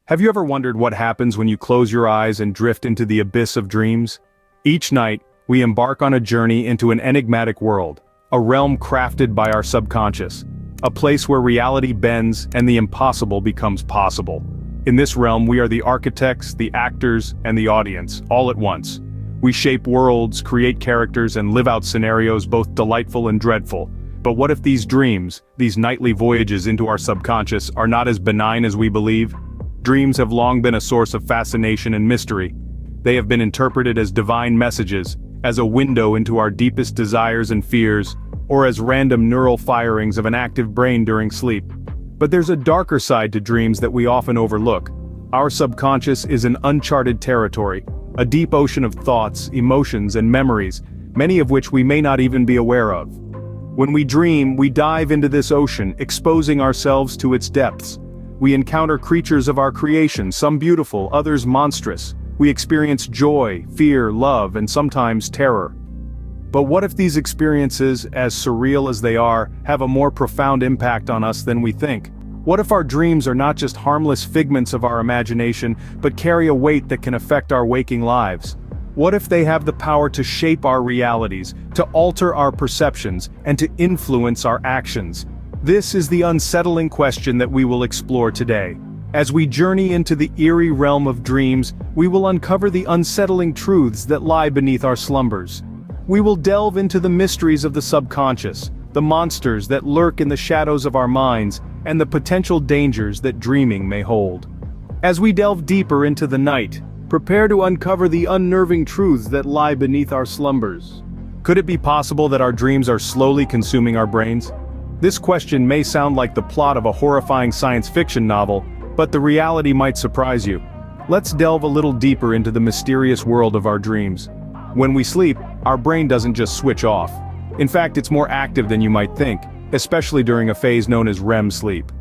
Have you ever wondered what happens when you close your eyes and drift into the abyss of dreams? Each night, we embark on a journey into an enigmatic world, a realm crafted by our subconscious, a place where reality bends and the impossible becomes possible. In this realm, we are the architects, the actors, and the audience, all at once. We shape worlds, create characters, and live out scenarios both delightful and dreadful. But what if these dreams, these nightly voyages into our subconscious, are not as benign as we believe? Dreams have long been a source of fascination and mystery. They have been interpreted as divine messages, as a window into our deepest desires and fears, or as random neural firings of an active brain during sleep. But there's a darker side to dreams that we often overlook. Our subconscious is an uncharted territory, a deep ocean of thoughts, emotions, and memories, many of which we may not even be aware of. When we dream, we dive into this ocean, exposing ourselves to its depths. We encounter creatures of our creation, some beautiful, others monstrous. We experience joy, fear, love, and sometimes terror. But what if these experiences, as surreal as they are, have a more profound impact on us than we think? What if our dreams are not just harmless figments of our imagination, but carry a weight that can affect our waking lives? What if they have the power to shape our realities, to alter our perceptions, and to influence our actions? This is the unsettling question that we will explore today. As we journey into the eerie realm of dreams, we will uncover the unsettling truths that lie beneath our slumbers. We will delve into the mysteries of the subconscious, the monsters that lurk in the shadows of our minds, and the potential dangers that dreaming may hold. As we delve deeper into the night, prepare to uncover the unnerving truths that lie beneath our slumbers. Could it be possible that our dreams are slowly consuming our brains? This question may sound like the plot of a horrifying science fiction novel, but the reality might surprise you. Let's delve a little deeper into the mysterious world of our dreams. When we sleep, our brain doesn't just switch off. In fact, it's more active than you might think, especially during a phase known as REM sleep.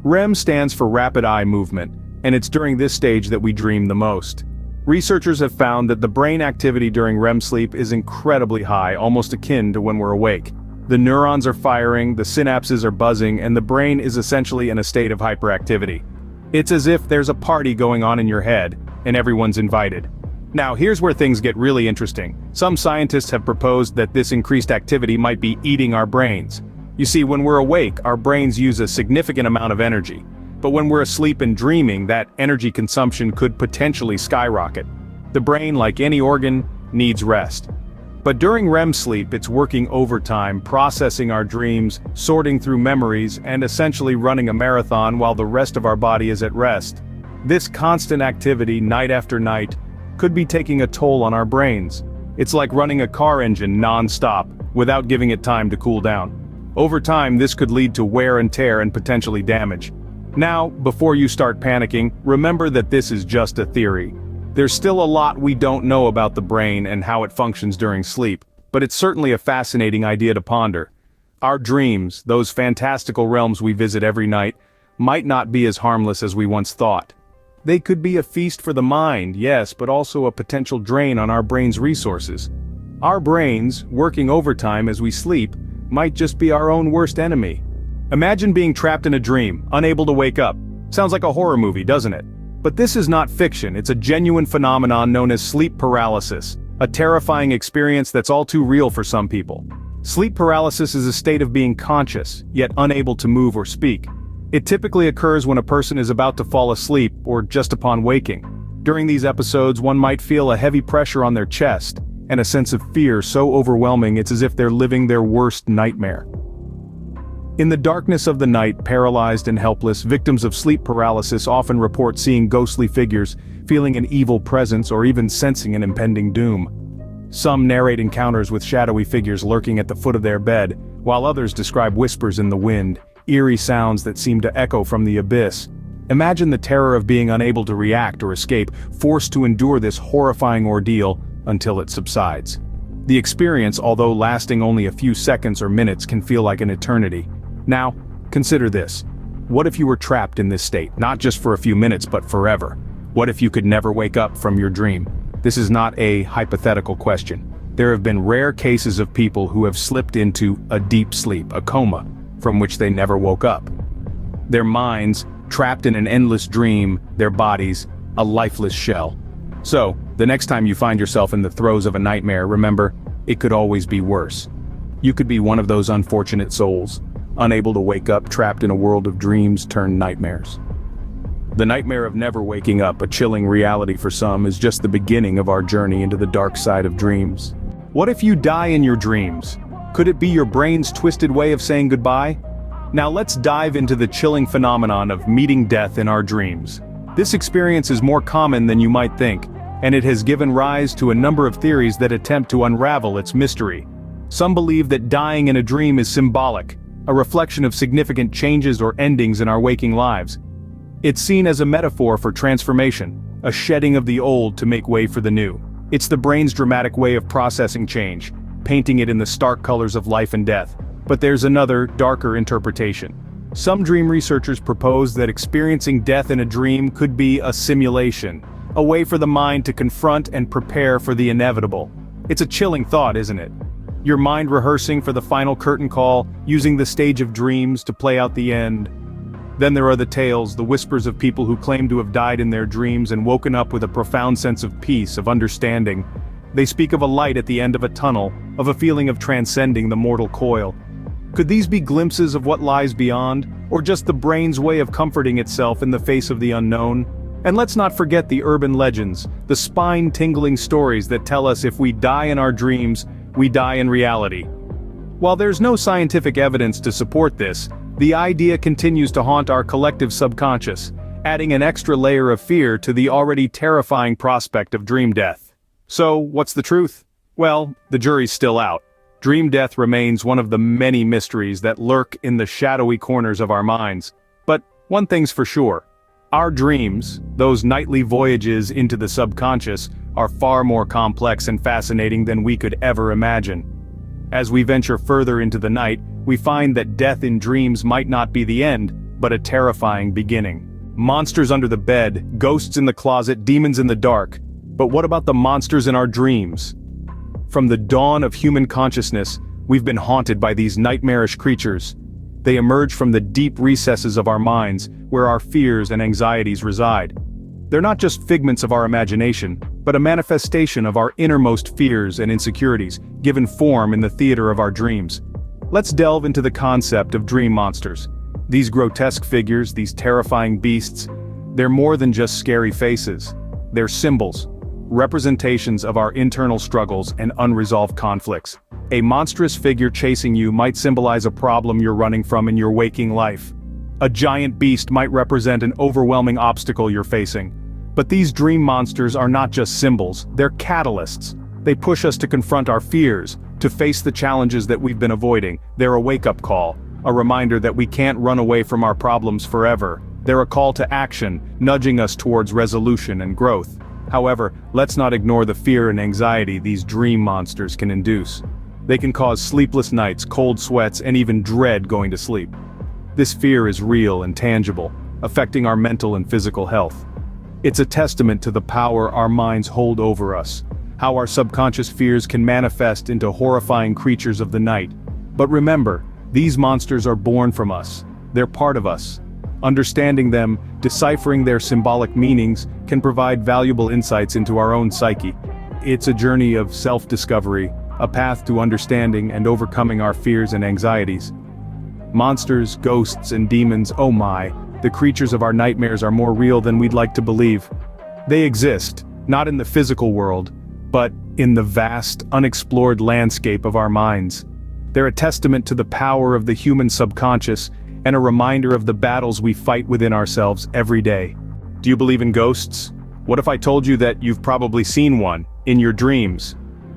REM stands for rapid eye movement, and it's during this stage that we dream the most. Researchers have found that the brain activity during REM sleep is incredibly high, almost akin to when we're awake. The neurons are firing, the synapses are buzzing, and the brain is essentially in a state of hyperactivity. It's as if there's a party going on in your head, and everyone's invited. Now here's where things get really interesting. Some scientists have proposed that this increased activity might be eating our brains. You see, when we're awake, our brains use a significant amount of energy. But when we're asleep and dreaming, that energy consumption could potentially skyrocket. The brain, like any organ, needs rest. But during REM sleep, it's working overtime, processing our dreams, sorting through memories, and essentially running a marathon while the rest of our body is at rest. This constant activity, night after night, could be taking a toll on our brains. It's like running a car engine non-stop, without giving it time to cool down. Over time, this could lead to wear and tear and potentially damage. Now, before you start panicking, remember that this is just a theory. There's still a lot we don't know about the brain and how it functions during sleep, but it's certainly a fascinating idea to ponder. Our dreams, those fantastical realms we visit every night, might not be as harmless as we once thought. They could be a feast for the mind, yes, but also a potential drain on our brain's resources. Our brains, working overtime as we sleep, might just be our own worst enemy. Imagine being trapped in a dream, unable to wake up. Sounds like a horror movie, doesn't it? But this is not fiction, it's a genuine phenomenon known as sleep paralysis, a terrifying experience that's all too real for some people. Sleep paralysis is a state of being conscious, yet unable to move or speak. It typically occurs when a person is about to fall asleep or just upon waking. During these episodes, one might feel a heavy pressure on their chest, and a sense of fear so overwhelming it's as if they're living their worst nightmare. In the darkness of the night, paralyzed and helpless, victims of sleep paralysis often report seeing ghostly figures, feeling an evil presence, or even sensing an impending doom. Some narrate encounters with shadowy figures lurking at the foot of their bed, while others describe whispers in the wind, eerie sounds that seem to echo from the abyss. Imagine the terror of being unable to react or escape, forced to endure this horrifying ordeal until it subsides. The experience, although lasting only a few seconds or minutes, can feel like an eternity. Now, consider this. What if you were trapped in this state, not just for a few minutes but forever? What if you could never wake up from your dream? This is not a hypothetical question. There have been rare cases of people who have slipped into a deep sleep, a coma, from which they never woke up. Their minds, trapped in an endless dream, their bodies, a lifeless shell. So, the next time you find yourself in the throes of a nightmare, remember, it could always be worse. You could be one of those unfortunate souls, unable to wake up, trapped in a world of dreams turned nightmares. The nightmare of never waking up, a chilling reality for some, is just the beginning of our journey into the dark side of dreams. What if you die in your dreams? Could it be your brain's twisted way of saying goodbye? Now let's dive into the chilling phenomenon of meeting death in our dreams. This experience is more common than you might think, and it has given rise to a number of theories that attempt to unravel its mystery. Some believe that dying in a dream is symbolic, a reflection of significant changes or endings in our waking lives. It's seen as a metaphor for transformation, a shedding of the old to make way for the new. It's the brain's dramatic way of processing change, painting it in the stark colors of life and death. But there's another, darker interpretation. Some dream researchers propose that experiencing death in a dream could be a simulation, a way for the mind to confront and prepare for the inevitable. It's a chilling thought, isn't it? Your mind rehearsing for the final curtain call, using the stage of dreams to play out the end. Then there are the tales, the whispers of people who claim to have died in their dreams and woken up with a profound sense of peace, of understanding. They speak of a light at the end of a tunnel, of a feeling of transcending the mortal coil. Could these be glimpses of what lies beyond, or just the brain's way of comforting itself in the face of the unknown? And let's not forget the urban legends, the spine-tingling stories that tell us if we die in our dreams, we die in reality. While there's no scientific evidence to support this, the idea continues to haunt our collective subconscious, adding an extra layer of fear to the already terrifying prospect of dream death. So, what's the truth? Well, the jury's still out. Dream death remains one of the many mysteries that lurk in the shadowy corners of our minds. But one thing's for sure. Our dreams, those nightly voyages into the subconscious, are far more complex and fascinating than we could ever imagine. As we venture further into the night, we find that death in dreams might not be the end, but a terrifying beginning. Monsters under the bed, ghosts in the closet, demons in the dark. But what about the monsters in our dreams? From the dawn of human consciousness, we've been haunted by these nightmarish creatures. They emerge from the deep recesses of our minds, where our fears and anxieties reside. They're not just figments of our imagination, but a manifestation of our innermost fears and insecurities, given form in the theater of our dreams. Let's delve into the concept of dream monsters. These grotesque figures, these terrifying beasts, they're more than just scary faces. They're symbols, representations of our internal struggles and unresolved conflicts. A monstrous figure chasing you might symbolize a problem you're running from in your waking life. A giant beast might represent an overwhelming obstacle you're facing. But these dream monsters are not just symbols, they're catalysts. They push us to confront our fears, to face the challenges that we've been avoiding. They're a wake-up call, a reminder that we can't run away from our problems forever. They're a call to action, nudging us towards resolution and growth. However, let's not ignore the fear and anxiety these dream monsters can induce. They can cause sleepless nights, cold sweats, and even dread going to sleep. This fear is real and tangible, affecting our mental and physical health. It's a testament to the power our minds hold over us, how our subconscious fears can manifest into horrifying creatures of the night. But remember, these monsters are born from us. They're part of us. Understanding them, deciphering their symbolic meanings, can provide valuable insights into our own psyche. It's a journey of self-discovery, a path to understanding and overcoming our fears and anxieties. Monsters, ghosts, and demons, oh my, the creatures of our nightmares are more real than we'd like to believe. They exist, not in the physical world, but in the vast, unexplored landscape of our minds. They're a testament to the power of the human subconscious, and a reminder of the battles we fight within ourselves every day. Do you believe in ghosts? What if I told you that you've probably seen one, in your dreams?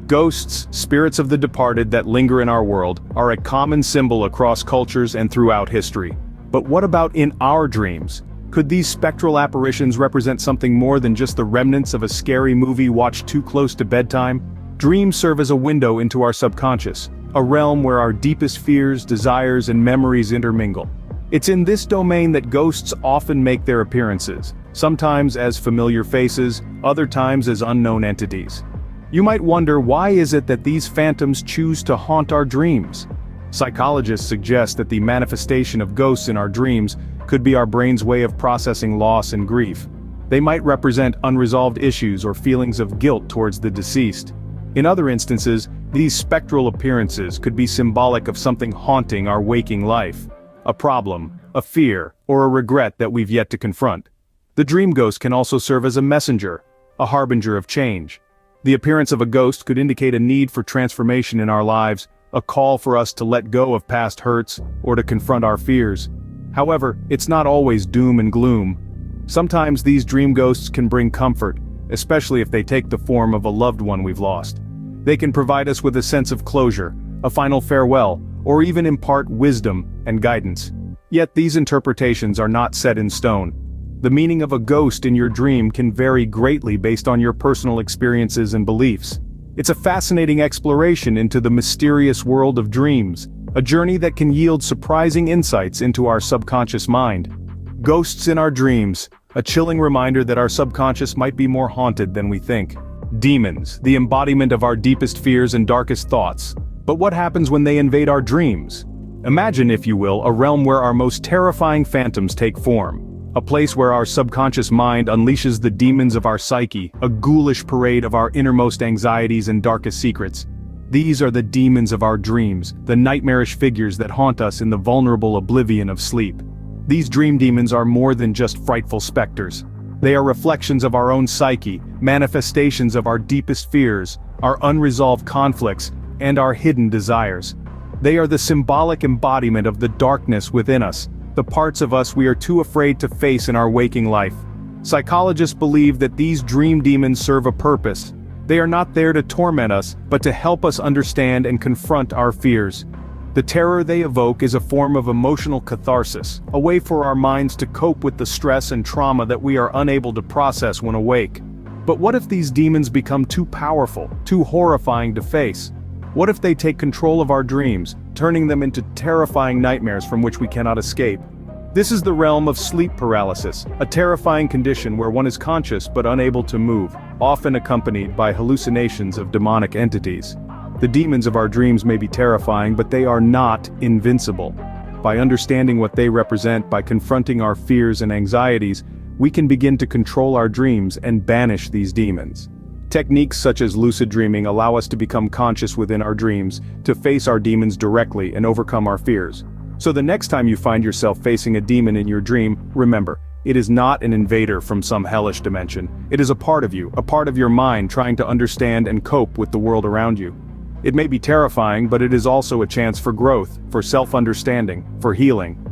Ghosts, spirits of the departed that linger in our world, are a common symbol across cultures and throughout history. But what about in our dreams? Could these spectral apparitions represent something more than just the remnants of a scary movie watched too close to bedtime? Dreams serve as a window into our subconscious, a realm where our deepest fears, desires, and memories intermingle. It's in this domain that ghosts often make their appearances, sometimes as familiar faces, other times as unknown entities. You might wonder, why is it that these phantoms choose to haunt our dreams? Psychologists suggest that the manifestation of ghosts in our dreams could be our brain's way of processing loss and grief. They might represent unresolved issues or feelings of guilt towards the deceased. In other instances, these spectral appearances could be symbolic of something haunting our waking life. A problem, a fear, or a regret that we've yet to confront. The dream ghost can also serve as a messenger, a harbinger of change. The appearance of a ghost could indicate a need for transformation in our lives, a call for us to let go of past hurts, or to confront our fears. However, it's not always doom and gloom. Sometimes these dream ghosts can bring comfort, especially if they take the form of a loved one we've lost. They can provide us with a sense of closure, a final farewell, or even impart wisdom and guidance. Yet these interpretations are not set in stone. The meaning of a ghost in your dream can vary greatly based on your personal experiences and beliefs. It's a fascinating exploration into the mysterious world of dreams, a journey that can yield surprising insights into our subconscious mind. Ghosts in our dreams, a chilling reminder that our subconscious might be more haunted than we think. Demons, the embodiment of our deepest fears and darkest thoughts. But what happens when they invade our dreams? Imagine, if you will, a realm where our most terrifying phantoms take form. A place where our subconscious mind unleashes the demons of our psyche, a ghoulish parade of our innermost anxieties and darkest secrets. These are the demons of our dreams, the nightmarish figures that haunt us in the vulnerable oblivion of sleep. These dream demons are more than just frightful specters. They are reflections of our own psyche, manifestations of our deepest fears, our unresolved conflicts, and our hidden desires. They are the symbolic embodiment of the darkness within us, the parts of us we are too afraid to face in our waking life. Psychologists believe that these dream demons serve a purpose. They are not there to torment us, but to help us understand and confront our fears. The terror they evoke is a form of emotional catharsis, a way for our minds to cope with the stress and trauma that we are unable to process when awake. But what if these demons become too powerful, too horrifying to face? What if they take control of our dreams, turning them into terrifying nightmares from which we cannot escape? This is the realm of sleep paralysis, a terrifying condition where one is conscious but unable to move, often accompanied by hallucinations of demonic entities. The demons of our dreams may be terrifying, but they are not invincible. By understanding what they represent, by confronting our fears and anxieties, we can begin to control our dreams and banish these demons. Techniques such as lucid dreaming allow us to become conscious within our dreams, to face our demons directly and overcome our fears. So the next time you find yourself facing a demon in your dream, remember, it is not an invader from some hellish dimension. It is a part of you, a part of your mind trying to understand and cope with the world around you. It may be terrifying, but it is also a chance for growth, for self-understanding, for healing.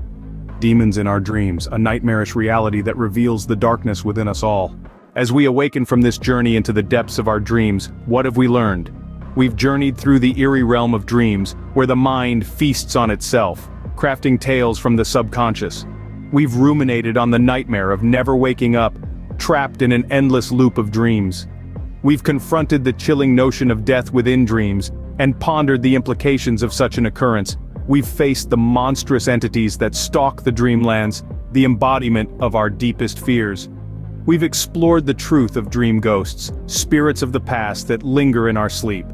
Demons in our dreams, a nightmarish reality that reveals the darkness within us all. As we awaken from this journey into the depths of our dreams, what have we learned? We've journeyed through the eerie realm of dreams, where the mind feasts on itself, crafting tales from the subconscious. We've ruminated on the nightmare of never waking up, trapped in an endless loop of dreams. We've confronted the chilling notion of death within dreams, and pondered the implications of such an occurrence. We've faced the monstrous entities that stalk the dreamlands, the embodiment of our deepest fears. We've explored the truth of dream ghosts, spirits of the past that linger in our sleep.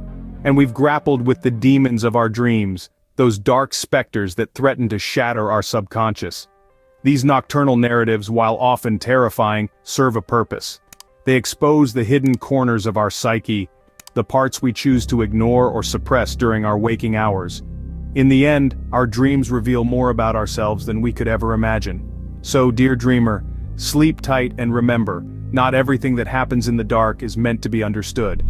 And we've grappled with the demons of our dreams, those dark specters that threaten to shatter our subconscious. These nocturnal narratives, while often terrifying, serve a purpose. They expose the hidden corners of our psyche, the parts we choose to ignore or suppress during our waking hours. In the end, our dreams reveal more about ourselves than we could ever imagine. So, dear dreamer, sleep tight and remember, not everything that happens in the dark is meant to be understood.